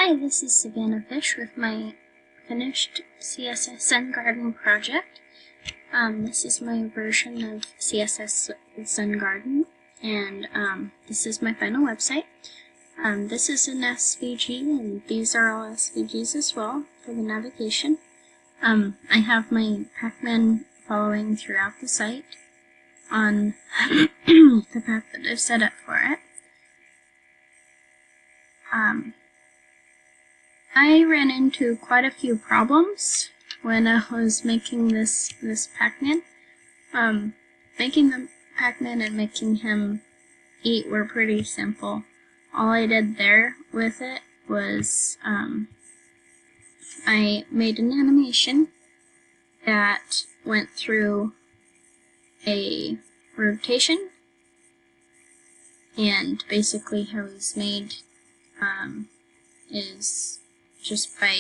Hi, this is Savannah Fish with my finished CSS Sun Garden project. This is my version of CSS Sun Garden, and this is my final website. This is an SVG, and these are all SVGs as well for the navigation. I have my PacMan following throughout the site on the path that I've set up for it. I ran into quite a few problems when I was making this PacMan. Making the PacMan and making him eat were pretty simple. All I did there with it was I made an animation that went through a rotation, and basically how he's made is just by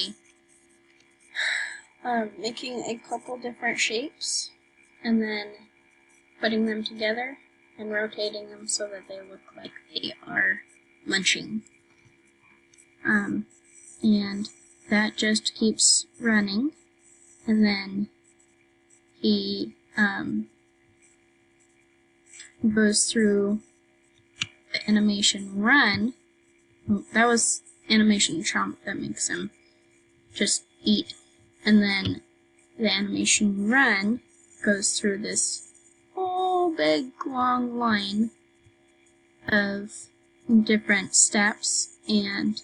making a couple different shapes and then putting them together and rotating them so that they look like they are munching. And that just keeps running, and then he goes through the animation run. That was animation chomp that makes him just eat, and then the animation run goes through this whole big long line of different steps, and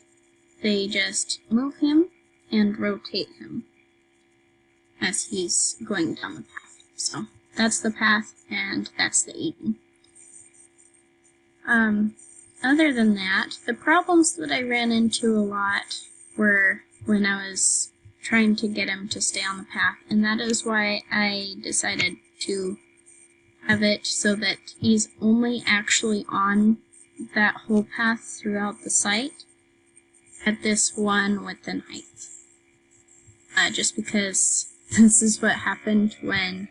they just move him and rotate him as he's going down the path. So that's the path, and that's the eating. Other than that, the problems that I ran into a lot were when I was trying to get him to stay on the path, and that is why I decided to have it so that he's only actually on that whole path throughout the site at this one width and height. Just because this is what happened when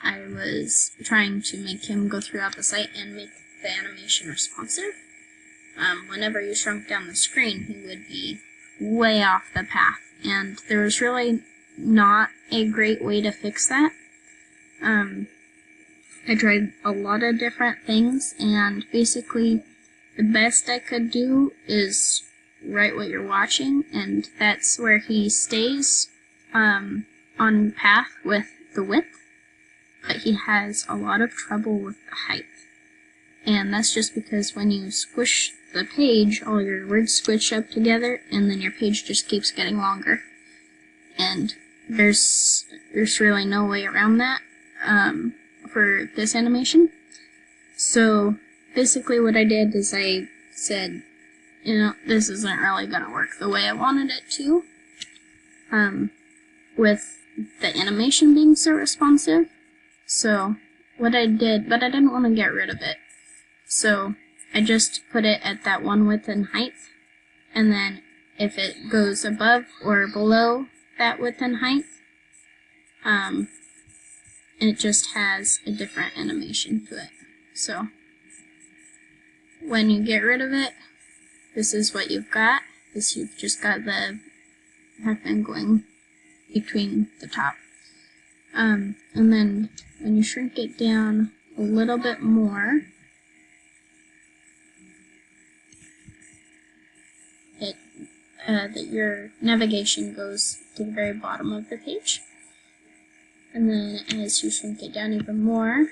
I was trying to make him go throughout the site and make the animation responsive. Whenever you shrunk down the screen, he would be way off the path, and there was really not a great way to fix that. I tried a lot of different things, and basically the best I could do is right what you're watching, and that's where he stays on path with the width, but he has a lot of trouble with the height. And that's just because when you squish the page, all your words squish up together, and then your page just keeps getting longer. And there's really no way around that for this animation. So basically what I did is I said, this isn't really going to work the way I wanted it to, with the animation being so responsive. So what I did, but I didn't want to get rid of it. So I just put it at that one width and height, and then if it goes above or below that width and height, it just has a different animation to it. So when you get rid of it, this is what you've got. You've just got the PacMan going between the top. And then when you shrink it down a little bit more, that your navigation goes to the very bottom of the page. And then as you shrink it down even more,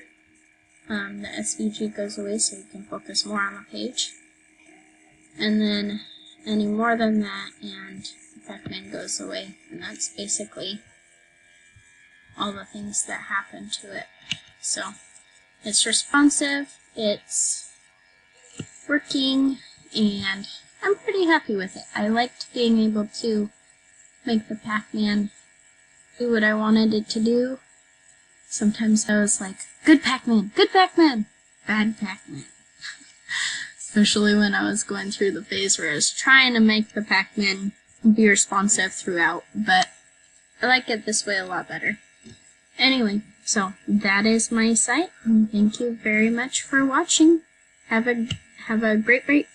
the SVG goes away so you can focus more on the page. And then any more than that, and PacMan goes away. And that's basically all the things that happen to it. So it's responsive, it's working, and I'm pretty happy with it. I liked being able to make the PacMan do what I wanted it to do. Sometimes I was like, good PacMan, bad PacMan. Especially when I was going through the phase where I was trying to make the PacMan be responsive throughout, but I like it this way a lot better. Anyway, so that is my site, and thank you very much for watching. Have a great